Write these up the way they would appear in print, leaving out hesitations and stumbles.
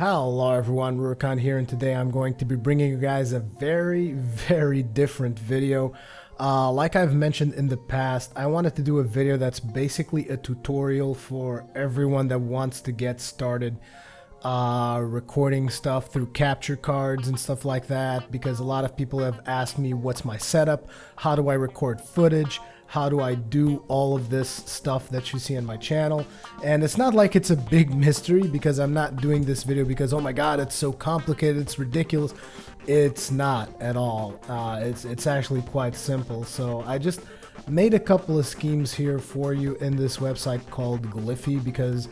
Hello everyone, Rurikhan here, and today I'm going to be bringing you guys a very different video. Like I've mentioned in the past, I wanted to do a video that's basically a tutorial for everyone that wants to get started recording stuff through capture cards and stuff like that, because a lot of people have asked me what's my setup, how do I record footage, how do I do all of this stuff that you see on my channel. And it's not like it's a big mystery, because I'm not doing this video because, oh my god, it's so complicated, it's ridiculous. It's not at all. It's actually quite simple. So I just made a couple of schemes here for you in this website called Gliffy, because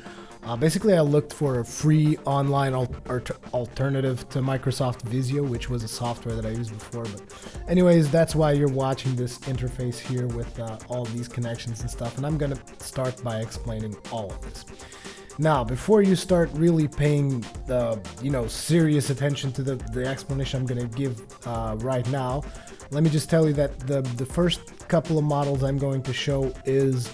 basically I looked for a free online alternative to Microsoft Visio, which was a software that I used before. But anyways, that's why you're watching this interface here with all these connections and stuff, and I'm gonna start by explaining all of this. Now, before you start really paying serious attention to the explanation I'm gonna give right now, let me just tell you that the first couple of models I'm going to show is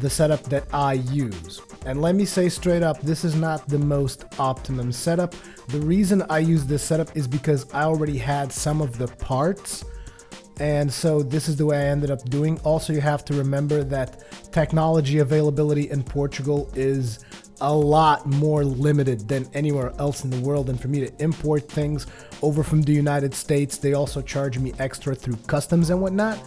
the setup that I use. And let me say straight up, this is not the most optimum setup. The reason I use this setup is because I already had some of the parts, and so this is the way I ended up doing. Also, you have to remember that technology availability in Portugal is a lot more limited than anywhere else in the world, and for me to import things over from the United States, they also charge me extra through customs and whatnot.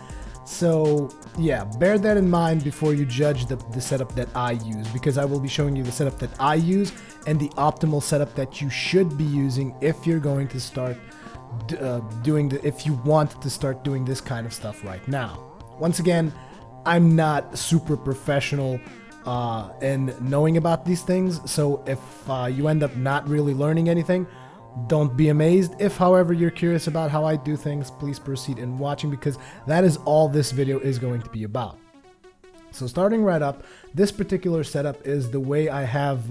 So yeah, bear that in mind before you judge the setup that I use, because I will be showing you the setup that I use and the optimal setup that you should be using if you're going to start if you want to start doing this kind of stuff right now. Once again, I'm not super professional in knowing about these things, so if you end up not really learning anything, don't be amazed. If, however, you're curious about how I do things, please proceed in watching, because that is all this video is going to be about. So starting right up, this particular setup is the way I have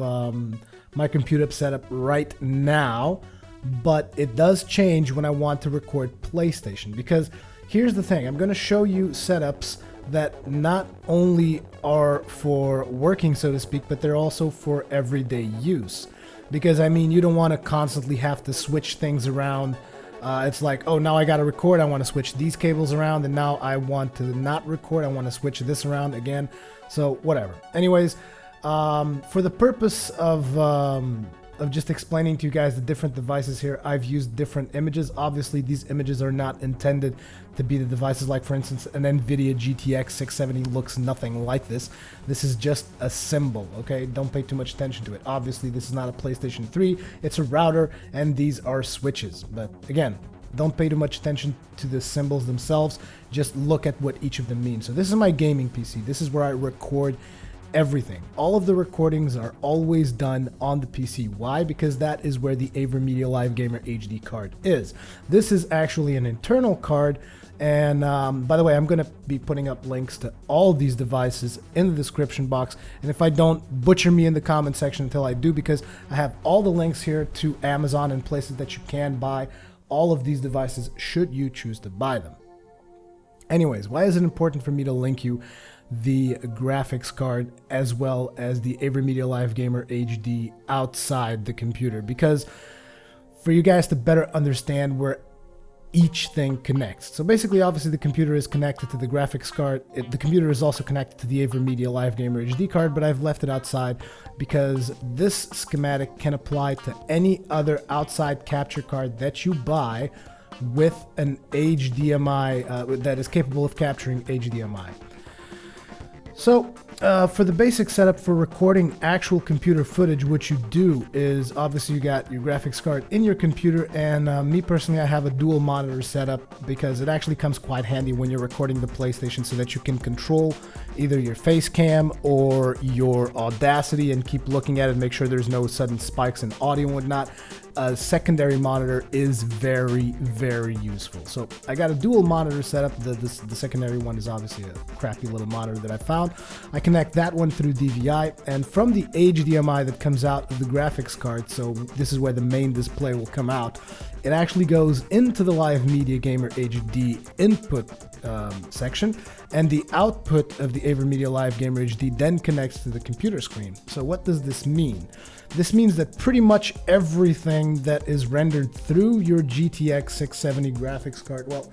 my computer set up right now, but it does change when I want to record PlayStation, because here's the thing, I'm going to show you setups that not only are for working, so to speak, but they're also for everyday use. Because, I mean, you don't want to constantly have to switch things around. It's like, oh, now I got to record, I want to switch these cables around, and now I want to not record, I want to switch this around again. So, whatever. Anyways, for the purpose of just explaining to you guys the different devices here, I've used different images. Obviously, these images are not intended to be the devices. Like, for instance, an NVIDIA GTX 670 looks nothing like this. This is just a symbol, okay? Don't pay too much attention to it. Obviously, this is not a PlayStation 3. It's a router, and these are switches. But again, don't pay too much attention to the symbols themselves. Just look at what each of them means. So this is my gaming PC. This is where I record everything. All of the recordings are always done on the PC. Why? Because that is where the Avermedia Live Gamer HD card is. This is actually an internal card, and by the way, I'm going to be putting up links to all these devices in the description box, and if I don't, butcher me in the comment section until I do, because I have all the links here to Amazon and places that you can buy all of these devices should you choose to buy them. Anyways, why is it important for me to link you the graphics card as well as the Avermedia Live Gamer HD outside the computer? Because for you guys to better understand where each thing connects. So basically, obviously, the computer is connected to the graphics card. The computer is also connected to the Avermedia Live Gamer HD card, but I've left it outside because this schematic can apply to any other outside capture card that you buy with an HDMI that is capable of capturing HDMI. So, for the basic setup for recording actual computer footage, what you do is, obviously, you got your graphics card in your computer, and me personally, I have a dual monitor setup because it actually comes quite handy when you're recording the PlayStation, so that you can control either your face cam or your Audacity and keep looking at it, make sure there's no sudden spikes in audio and whatnot. A secondary monitor is very useful. So I got a dual monitor setup. The secondary one is obviously a crappy little monitor that I found. I connect that one through DVI, and from the HDMI that comes out of the graphics card, so this is where the main display will come out, it actually goes into the Live Media Gamer HD input section, and the output of the Avermedia Live Gamer HD then connects to the computer screen. So what does this mean? This means that pretty much everything that is rendered through your GTX 670 graphics card, well,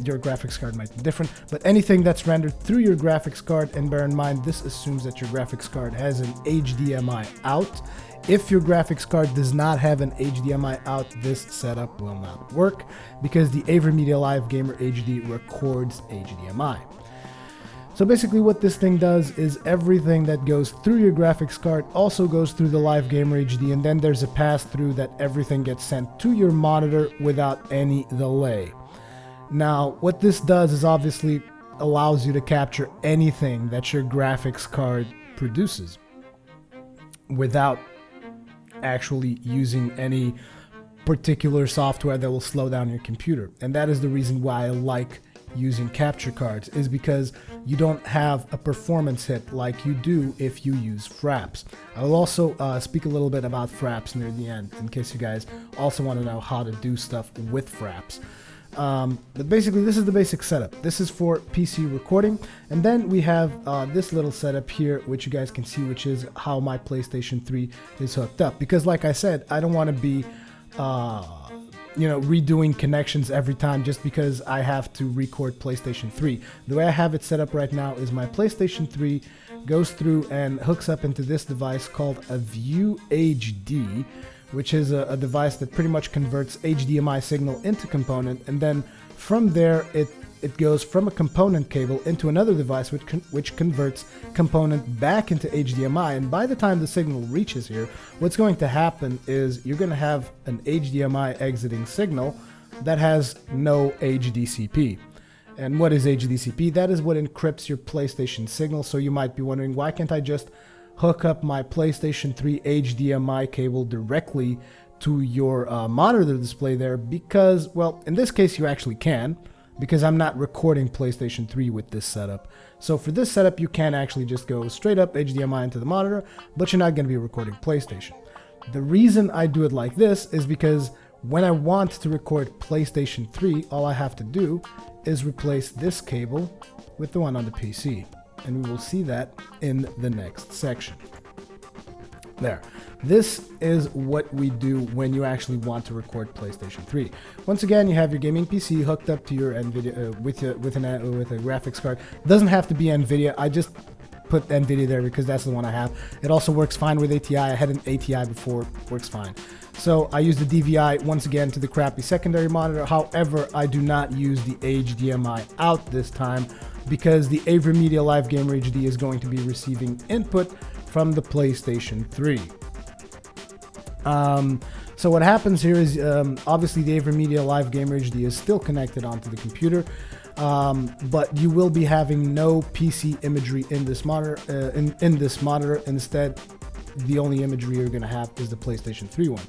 your graphics card might be different, but anything that's rendered through your graphics card, and bear in mind this assumes that your graphics card has an HDMI out. If your graphics card does not have an HDMI out, this setup will not work because the Avermedia Live Gamer HD records HDMI. So basically what this thing does is everything that goes through your graphics card also goes through the Live Gamer HD, and then there's a pass-through that everything gets sent to your monitor without any delay. Now, what this does is obviously allows you to capture anything that your graphics card produces without actually using any particular software that will slow down your computer. And that is the reason why I like using capture cards, is because you don't have a performance hit like you do if you use fraps. I will also speak a little bit about fraps near the end in case you guys also want to know how to do stuff with fraps. But basically this is the basic setup. This is for PC recording, and then we have this little setup here which you guys can see, which is how my PlayStation 3 is hooked up, because like I said, I don't want to be redoing connections every time just because I have to record PlayStation 3. The way I have it set up right now is my PlayStation 3 goes through and hooks up into this device called a View HD, which is a device that pretty much converts HDMI signal into component, and then from there it goes from a component cable into another device which converts component back into HDMI. And by the time the signal reaches here, what's going to happen is you're going to have an HDMI exiting signal that has no HDCP. And what is HDCP? That is what encrypts your PlayStation signal. So you might be wondering, why can't I just hook up my PlayStation 3 HDMI cable directly to your monitor display there? Because, well, in this case you actually can, because I'm not recording PlayStation 3 with this setup. So for this setup you can actually just go straight up HDMI into the monitor, but you're not going to be recording PlayStation. The reason I do it like this is because when I want to record PlayStation 3, all I have to do is replace this cable with the one on the PC. And we will see that in the next section. There. This is what we do when you actually want to record PlayStation 3. Once again, you have your gaming PC hooked up to your NVIDIA with a graphics card. It doesn't have to be NVIDIA. I just put NVIDIA there because that's the one I have. It also works fine with ATI. I had an ATI before. Works fine. So I use the DVI once again to the crappy secondary monitor. However, I do not use the HDMI out this time, because the Avermedia Live Gamer HD is going to be receiving input from the PlayStation 3. So what happens here is obviously the Avermedia Live Gamer HD is still connected onto the computer, but you will be having no PC imagery in this monitor. In this monitor, instead, the only imagery you're going to have is the PlayStation 3 one.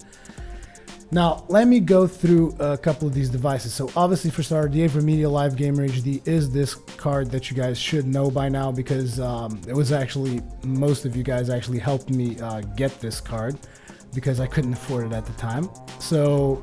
Now, let me go through a couple of these devices. So obviously, for starters, the Avermedia Live Gamer HD is this card that you guys should know by now, because it was actually, most of you guys actually helped me get this card because I couldn't afford it at the time. So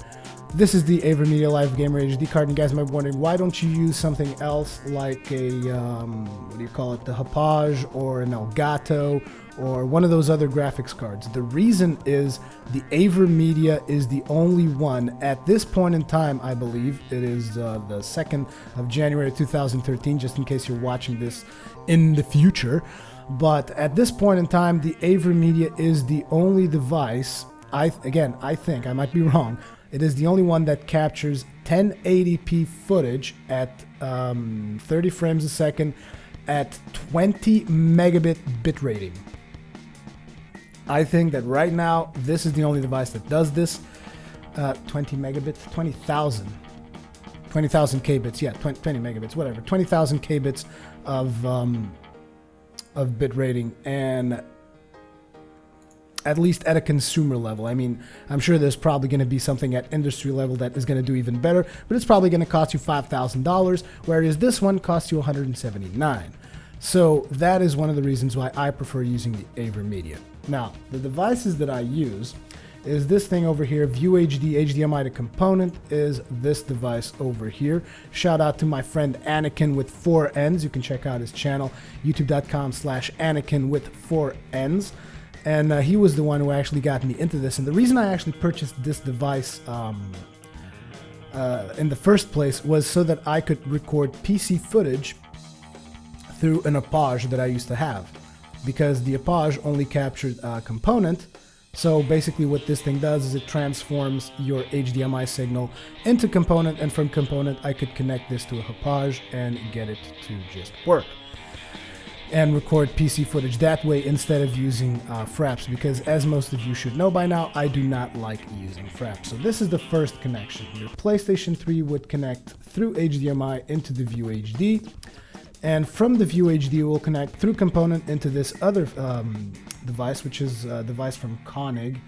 this is the Avermedia Live Gamer HD card, and you guys might be wondering, why don't you use something else like a, what do you call it, the Hauppauge or an Elgato or one of those other graphics cards? The reason is the Avermedia is the only one at this point in time. I believe it is the 2nd of January 2013, just in case you're watching this in the future. But at this point in time, the Avermedia is the only device, I think, I might be wrong, it is the only one that captures 1080p footage at 30 frames a second at 20 megabit bit rating. I think that right now, this is the only device that does this. 20 megabits, 20,000 kbits, yeah, 20 megabits, whatever, 20,000 kbits of bit rating, and at least at a consumer level. I mean, I'm sure there's probably going to be something at industry level that is going to do even better, but it's probably going to cost you $5,000, whereas this one costs you $179. So that is one of the reasons why I prefer using the Avermedia. Now, the devices that I use is this thing over here. View HD HDMI to component is this device over here. Shout out to my friend Anakin with 4 N's. You can check out his channel, youtube.com/Anakin with 4 N's. And he was the one who actually got me into this. And the reason I actually purchased this device in the first place was so that I could record PC footage through an Apage that I used to have, because the Apage only captured component. So basically what this thing does is it transforms your HDMI signal into component, and from component I could connect this to a Apage and get it to just work and record PC footage that way instead of using fraps, because as most of you should know by now, I do not like using fraps. So this is the first connection. Your PlayStation 3 would connect through HDMI into the View HD, and from the View HD will connect through component into this other device, which is a device from Konig,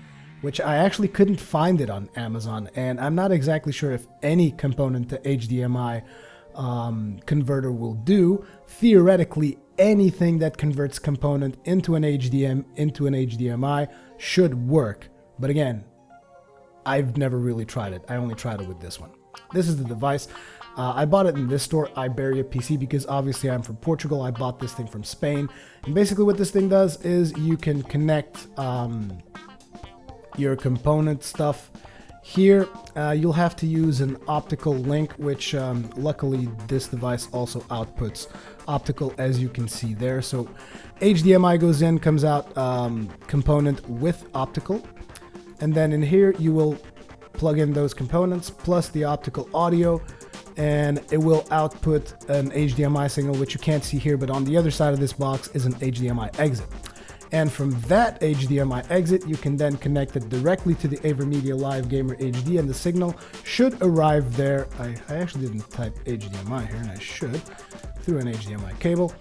which I actually couldn't find it on Amazon, and I'm not exactly sure if any component to HDMI converter will do. Theoretically, anything that converts component into an HDMI should work, but again, I've never really tried it. I only tried it with this one. This is the device. I bought it in this store, Iberia PC, because obviously I'm from Portugal. I bought this thing from Spain, and basically what this thing does is you can connect your component stuff here. You'll have to use an optical link, which luckily this device also outputs optical, as you can see there. So HDMI goes in, comes out component with optical, and then in here you will plug in those components plus the optical audio, and it will output an HDMI signal, which you can't see here, but on the other side of this box is an HDMI exit. And from that HDMI exit, you can then connect it directly to the Avermedia Live Gamer HD, and the signal should arrive there. I actually didn't type HDMI here, and I should, through an HDMI cable.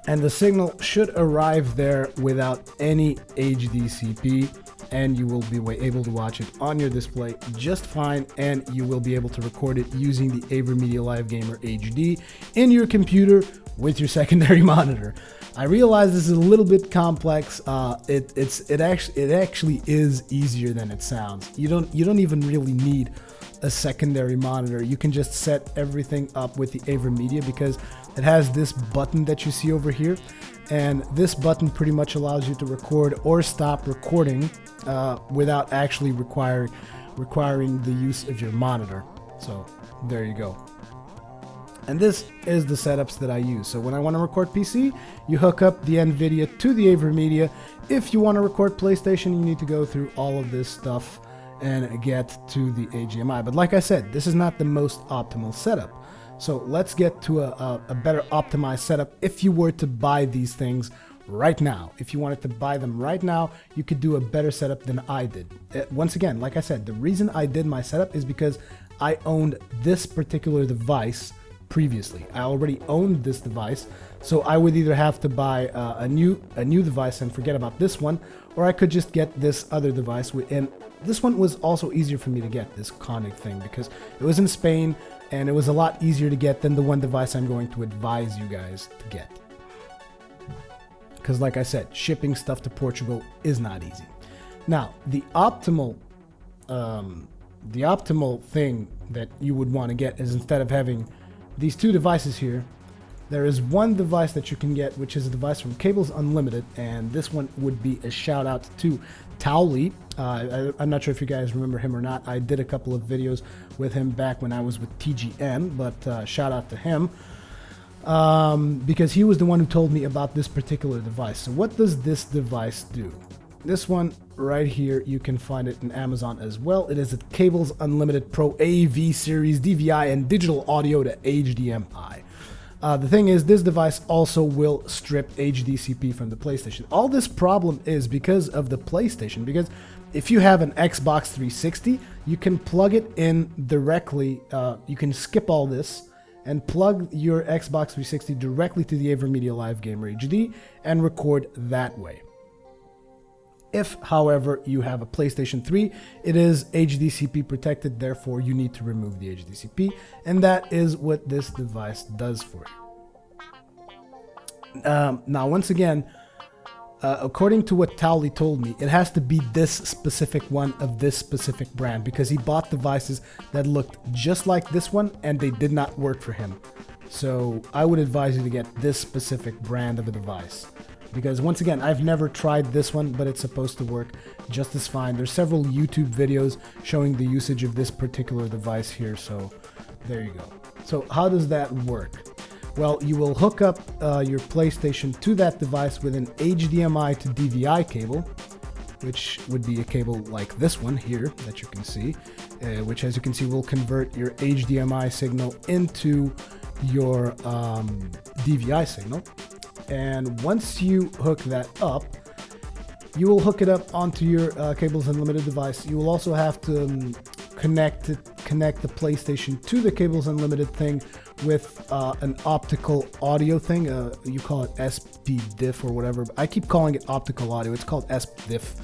And the signal should arrive there without any HDCP, and you will be able to watch it on your display just fine, and you will be able to record it using the Avermedia Live Gamer HD in your computer with your secondary monitor. I realize this is a little bit complex. It actually is easier than it sounds. You don't even really need a secondary monitor. You can just set everything up with the Avermedia, because it has this button that you see over here, and this button pretty much allows you to record or stop recording without actually requiring the use of your monitor. So there you go. And this is the setups that I use. So when I want to record PC, you hook up the NVIDIA to the Avermedia. If you want to record PlayStation, you need to go through all of this stuff and get to the HDMI. But like I said, this is not the most optimal setup. So let's get to a better optimized setup if you were to buy these things right now. If you wanted to buy them right now, you could do a better setup than I did. Once again, like I said, the reason I did my setup is because I owned this particular device previously. I already owned this device, so I would either have to buy a new device and forget about this one, or I could just get this other device. And this one was also easier for me to get, this Konig thing, because it was in Spain and it was a lot easier to get than the one device I'm going to advise you guys to get. Because like I said, shipping stuff to Portugal is not easy. Now, the optimal thing that you would want to get is, instead of having these two devices here, there is one device that you can get, which is a device from Cables Unlimited, and this one would be a shout out to Towley. I'm not sure if you guys remember him or not. I did a couple of videos with him back when I was with TGM, but shout out to him, because he was the one who told me about this particular device. So what does this device do? This one right here, you can find it in Amazon as well. It is a Cables Unlimited Pro AV Series DVI and digital audio to HDMI. The thing is, this device also will strip HDCP from the PlayStation. All this problem is because of the PlayStation, because if you have an Xbox 360, you can plug it in directly. You can skip all this and plug your Xbox 360 directly to the Avermedia Live Gamer HD and record that way. If, however, you have a PlayStation 3, it is HDCP protected, therefore you need to remove the HDCP, and that is what this device does for you. Now, once again, according to what Towley told me, it has to be this specific one of this specific brand, because he bought devices that looked just like this one and they did not work for him. So I would advise you to get this specific brand of a device, because once again, I've never tried this one, but it's supposed to work just as fine. There's several YouTube videos showing the usage of this particular device here, so there you go. So how does that work? Well, you will hook up your PlayStation to that device with an HDMI to DVI cable, which would be a cable like this one here that you can see, which, as you can see, will convert your HDMI signal into your DVI signal. And once you hook that up, you will hook it up onto your Cables Unlimited device. You will also have to connect the PlayStation to the Cables Unlimited thing with an optical audio thing. You call it SPDIF or whatever. I keep calling it optical audio. It's called SPDIF,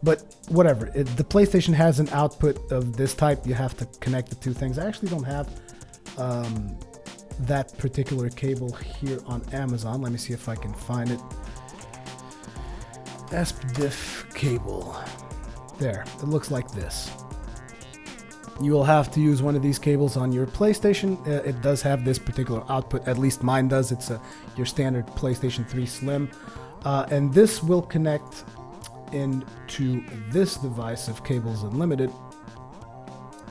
but whatever. The PlayStation has an output of this type. You have to connect the two things. I actually don't have that particular cable here on Amazon. Let me see if I can find it. SPDIF cable. There, it looks like this. You will have to use one of these cables on your PlayStation. It does have this particular output, at least mine does. It's your standard PlayStation 3 Slim. And this will connect into this device of Cables Unlimited,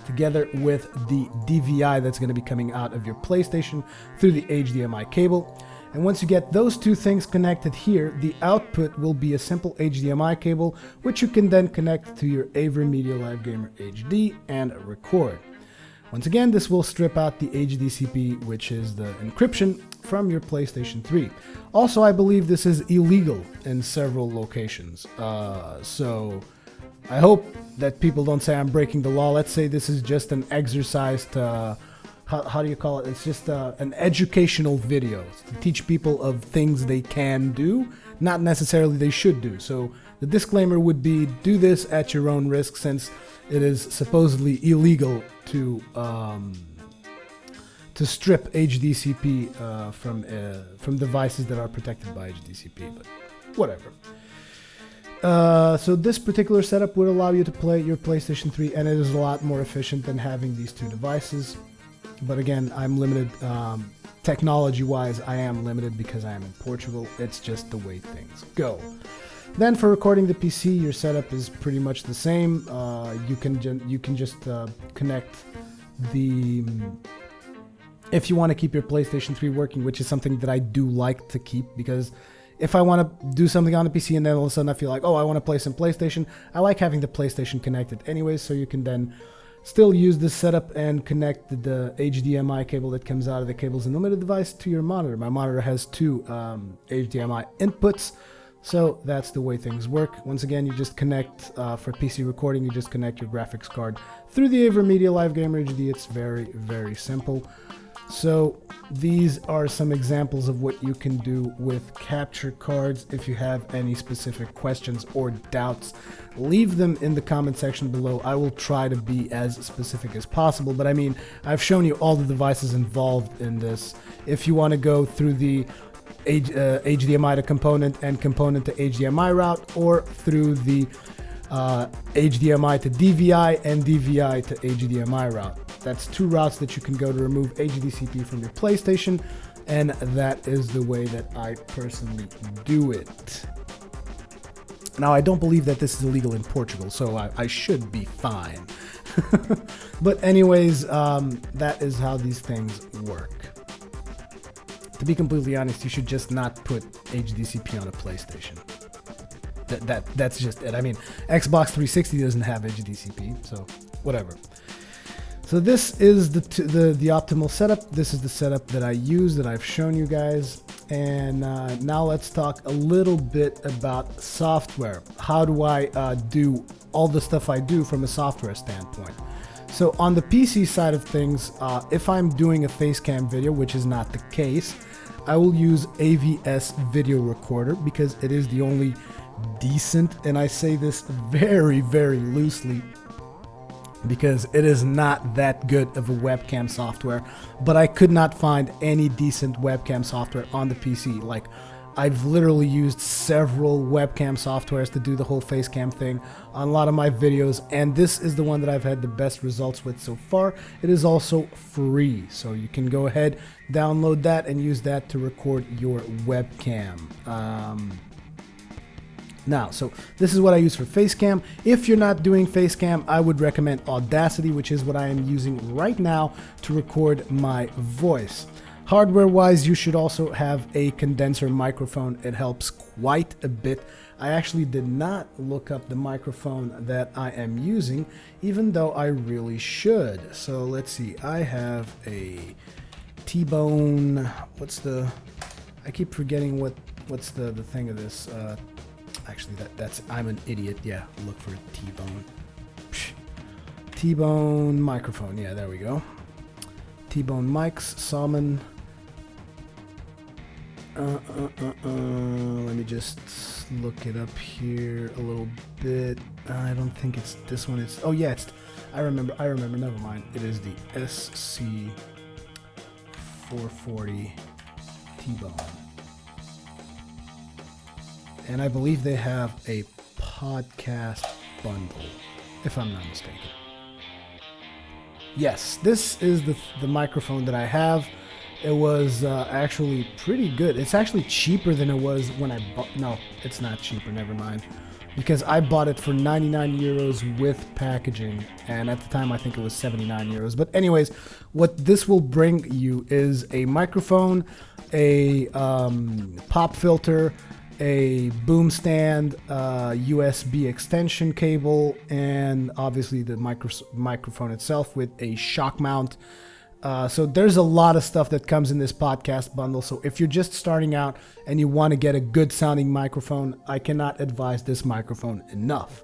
together with the DVI that's going to be coming out of your PlayStation through the HDMI cable. And once you get those two things connected here, the output will be a simple HDMI cable, which you can then connect to your Avermedia Live Gamer HD and record. Once again, this will strip out the HDCP, which is the encryption, from your PlayStation 3. Also, I believe this is illegal in several locations. So I hope that people don't say I'm breaking the law. Let's say this is just an exercise to, how do you call it? It's just an educational video to teach people of things they can do, not necessarily they should do. So the disclaimer would be, do this at your own risk, since it is supposedly illegal to strip HDCP from devices that are protected by HDCP, but whatever. So this particular setup would allow you to play your PlayStation 3, and it is a lot more efficient than having these two devices. But again, I'm limited. Technology-wise, I am limited because I am in Portugal. It's just the way things go. Then for recording the PC, your setup is pretty much the same. You can just connect the... If you want to keep your PlayStation 3 working, which is something that I do like to keep, because if I want to do something on the PC and then all of a sudden I feel like, oh, I want to play some PlayStation, I like having the PlayStation connected anyways, so you can then still use this setup and connect the HDMI cable that comes out of the Cables Unlimited device to your monitor. My monitor has two HDMI inputs, so that's the way things work. Once again, you just connect, for PC recording, you just connect your graphics card through the Avermedia Live Gamer HD. It's very, very simple. So these are some examples of what you can do with capture cards. If you have any specific questions or doubts, leave them in the comment section below. I will try to be as specific as possible, but I mean, I've shown you all the devices involved in this. If you want to go through the HDMI to component and component to HDMI route, or through the HDMI to DVI and DVI to HDMI route. That's two routes that you can go to remove HDCP from your PlayStation, and that is the way that I personally do it. Now, I don't believe that this is illegal in Portugal, so I should be fine. But anyways, that is how these things work. To be completely honest, you should just not put HDCP on a PlayStation. That's just it. I mean, Xbox 360 doesn't have HDCP, so whatever. So this is the optimal setup. This is the setup that I use, that I've shown you guys. And now let's talk a little bit about software. How do I do all the stuff I do from a software standpoint? So on the PC side of things, if I'm doing a facecam video, which is not the case, I will use AVS Video Recorder, because it is the only decent, and I say this very, very loosely, because it is not that good of a webcam software, but I could not find any decent webcam software on the PC. Like, I've literally used several webcam softwares to do the whole face cam thing on a lot of my videos, and this is the one that I've had the best results with so far. It is also free, so you can go ahead, download that, and use that to record your webcam. Now, so this is what I use for Facecam. If you're not doing Facecam, I would recommend Audacity, which is what I am using right now to record my voice. Hardware-wise, you should also have a condenser microphone. It helps quite a bit. I actually did not look up the microphone that I am using, even though I really should. So let's see. I have a T.Bone. I keep forgetting what's the thing of this. Actually, that's I'm an idiot. Yeah, look for T.Bone. T.Bone microphone. Yeah, there we go. T.Bone mics, Salmon. Let me just look it up here a little bit. I don't think it's this one. Oh yeah, I remember. Never mind. It is the SC440 T.Bone. And I believe they have a podcast bundle, if I'm not mistaken. Yes, this is the microphone that I have. It was actually pretty good. It's actually cheaper than it was when I bought. No, it's not cheaper. Never mind. Because I bought it for 99 euros with packaging. And at the time, I think it was 79 euros. But anyways, what this will bring you is a microphone, a pop filter, a boom stand, USB extension cable, and obviously the microphone itself with a shock mount. So there's a lot of stuff that comes in this podcast bundle. So if you're just starting out and you want to get a good sounding microphone, I cannot advise this microphone enough.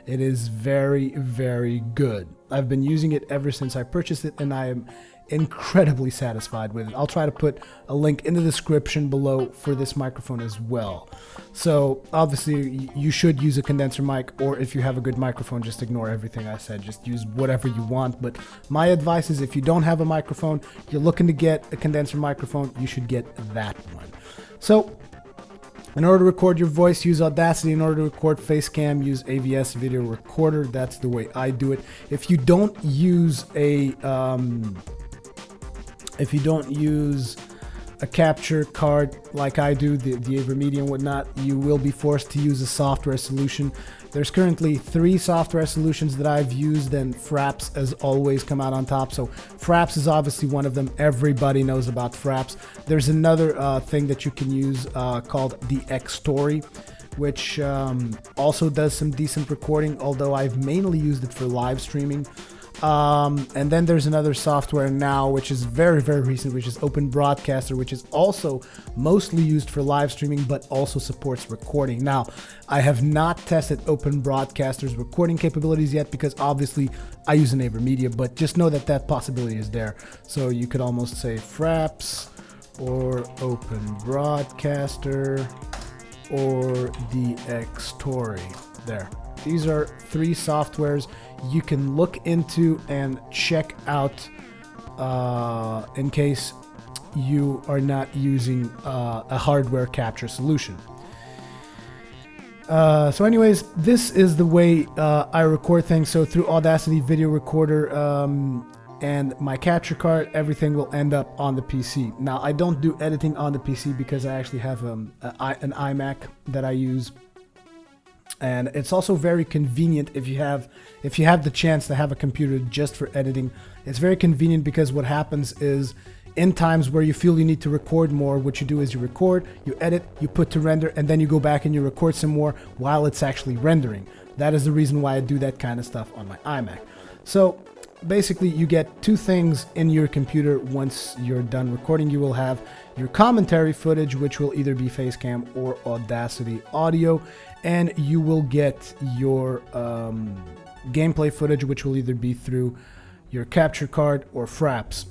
It is very, very good. I've been using it ever since I purchased it, and I am incredibly satisfied with it. I'll try to put a link in the description below for this microphone as well. So obviously you should use a condenser mic, or if you have a good microphone, just ignore everything I said. Just use whatever you want. But my advice is, if you don't have a microphone, you're looking to get a condenser microphone, you should get that one. So in order to record your voice, use Audacity. In order to record Facecam, use AVS Video Recorder. That's the way I do it. If you don't use a capture card like I do, the Avermedia and whatnot, you will be forced to use a software solution. There's currently 3 software solutions that I've used, and Fraps has always come out on top. So Fraps is obviously one of them. Everybody knows about Fraps. There's another thing that you can use called the X-Story, which also does some decent recording, although I've mainly used it for live streaming. And then there's another software now, which is very, very recent, which is Open Broadcaster, which is also mostly used for live streaming, but also supports recording. Now, I have not tested Open Broadcaster's recording capabilities yet, because obviously I use an Avermedia, but just know that that possibility is there. So you could almost say Fraps or Open Broadcaster or the X-Story. There. These are 3 softwares you can look into and check out in case you are not using a hardware capture solution. So anyways, this is the way I record things. So through Audacity Video Recorder and my capture card, everything will end up on the PC. Now, I don't do editing on the PC because I actually have an iMac that I use. And it's also very convenient if you have the chance to have a computer just for editing. It's very convenient because what happens is, in times where you feel you need to record more, what you do is you record, you edit, you put to render, and then you go back and you record some more while it's actually rendering. That is the reason why I do that kind of stuff on my iMac. So basically, you get 2 things in your computer once you're done recording. You will have your commentary footage, which will either be Facecam or Audacity audio, and you will get your gameplay footage, which will either be through your capture card or Fraps.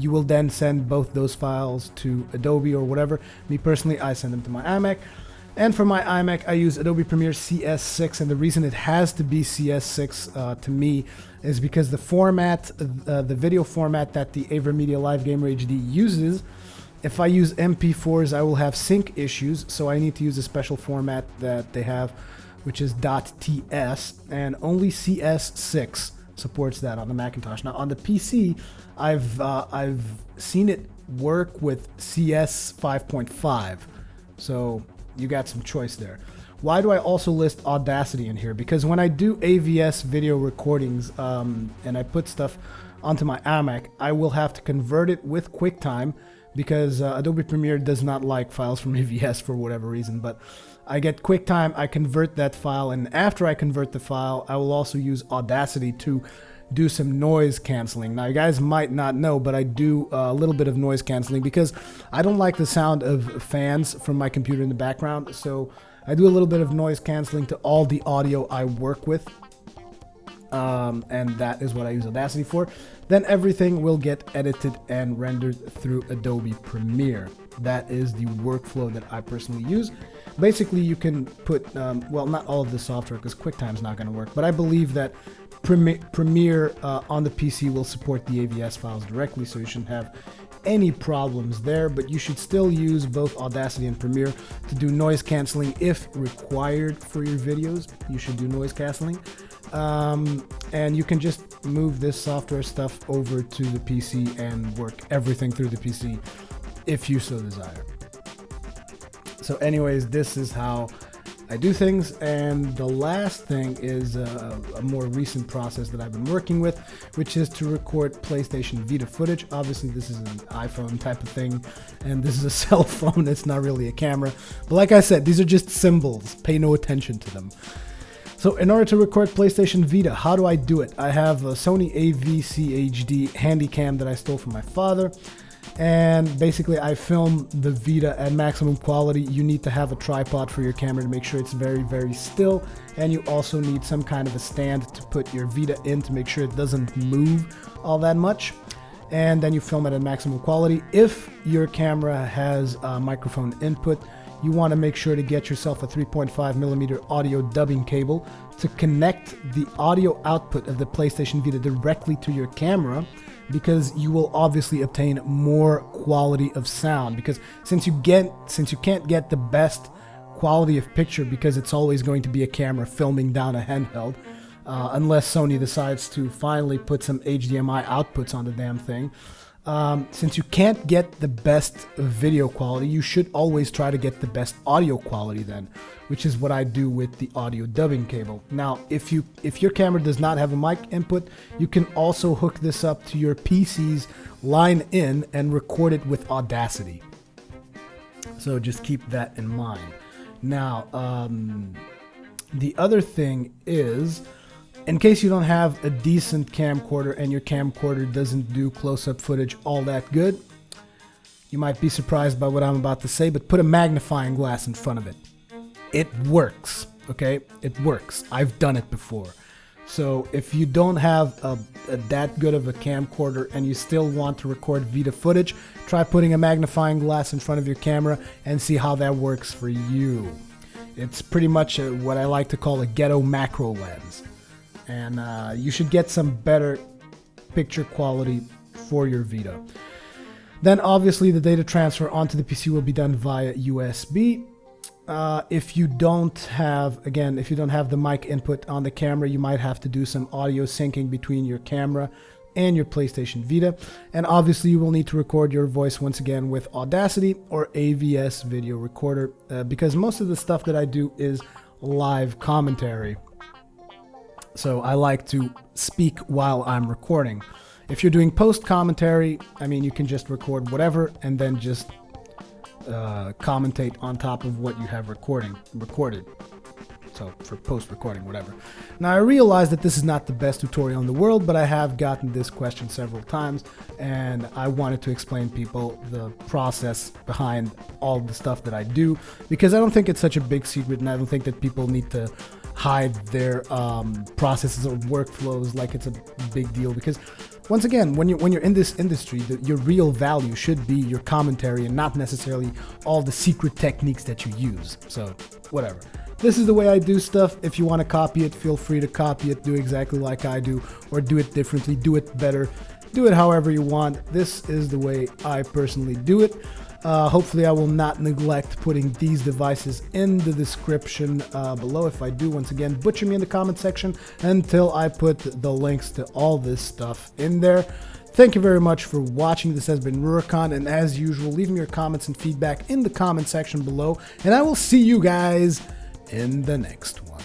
You will then send both those files to Adobe or whatever. Me personally, I send them to my iMac. And for my iMac, I use Adobe Premiere CS6, and the reason it has to be CS6 to me is because the format, the video format that the Avermedia Live Gamer HD uses, If I use MP4s, I will have sync issues, so I need to use a special format that they have, which is .ts, and only CS6 supports that on the Macintosh. Now on the PC, I've seen it work with CS 5.5, so you got some choice there. Why do I also list Audacity in here? Because when I do AVS video recordings and I put stuff onto my iMac, I will have to convert it with QuickTime, because Adobe Premiere does not like files from AVS for whatever reason. But I get QuickTime, I convert that file, and after I convert the file, I will also use Audacity to do some noise canceling. Now you guys might not know, but I do a little bit of noise canceling because I don't like the sound of fans from my computer in the background, so I do a little bit of noise canceling to all the audio I work with. And that is what I use Audacity for. Then everything will get edited and rendered through Adobe Premiere. That is the workflow that I personally use. Basically, you can put, well, not all of the software because QuickTime is not going to work, but I believe that Premiere on the PC will support the AVS files directly, so you shouldn't have any problems there, but you should still use both Audacity and Premiere to do noise canceling if required for your videos. You should do noise canceling. And you can just move this software stuff over to the PC and work everything through the PC if you so desire. So anyways, this is how I do things. And the last thing is a more recent process that I've been working with, which is to record PlayStation Vita footage. Obviously this is an iPhone type of thing, and this is a cell phone. It's not really a camera, but like I said, these are just symbols. Pay no attention to them. So in order to record PlayStation Vita, how do I do it? I have a Sony AVC HD Handycam that I stole from my father. And basically I film the Vita at maximum quality. You need to have a tripod for your camera to make sure it's very, very still. And you also need some kind of a stand to put your Vita in to make sure it doesn't move all that much. And then you film it at maximum quality. If your camera has a microphone input, you want to make sure to get yourself a 3.5mm audio dubbing cable to connect the audio output of the PlayStation Vita directly to your camera, because you will obviously obtain more quality of sound. Because since you can't get the best quality of picture, because it's always going to be a camera filming down a handheld, unless Sony decides to finally put some HDMI outputs on the damn thing. Since you can't get the best video quality, you should always try to get the best audio quality then, which is what I do with the audio dubbing cable. Now, if your camera does not have a mic input, you can also hook this up to your PC's line in and record it with Audacity. So just keep that in mind. Now, the other thing is, in case you don't have a decent camcorder and your camcorder doesn't do close-up footage all that good, you might be surprised by what I'm about to say, but put a magnifying glass in front of it. It works, okay? It works. I've done it before. So if you don't have that good of a camcorder and you still want to record Vita footage, try putting a magnifying glass in front of your camera and see how that works for you. It's pretty much what I like to call a ghetto macro lens. And you should get some better picture quality for your Vita. Then obviously the data transfer onto the PC will be done via USB. If you don't have the mic input on the camera, you might have to do some audio syncing between your camera and your PlayStation Vita. And obviously you will need to record your voice once again with Audacity or AVS video recorder, because most of the stuff that I do is live commentary. So I like to speak while I'm recording. If you're doing post commentary, I mean, you can just record whatever and then just commentate on top of what you have recorded. So for post recording, whatever. Now I realize that this is not the best tutorial in the world, but I have gotten this question several times and I wanted to explain people the process behind all the stuff that I do, because I don't think it's such a big secret and I don't think that people need to hide their processes or workflows like it's a big deal. Because once again, when you're in this industry, your real value should be your commentary and not necessarily all the secret techniques that you use. So whatever. This is the way I do stuff. If you want to copy it, feel free to copy it, do exactly like I do, or do it differently, do it better, do it however you want. This is the way I personally do it. Hopefully I will not neglect putting these devices in the description below. If I do, once again, butcher me in the comment section until I put the links to all this stuff in there. Thank you very much for watching. This has been Rurikhan, and as usual, leave me your comments and feedback in the comment section below, and I will see you guys in the next one.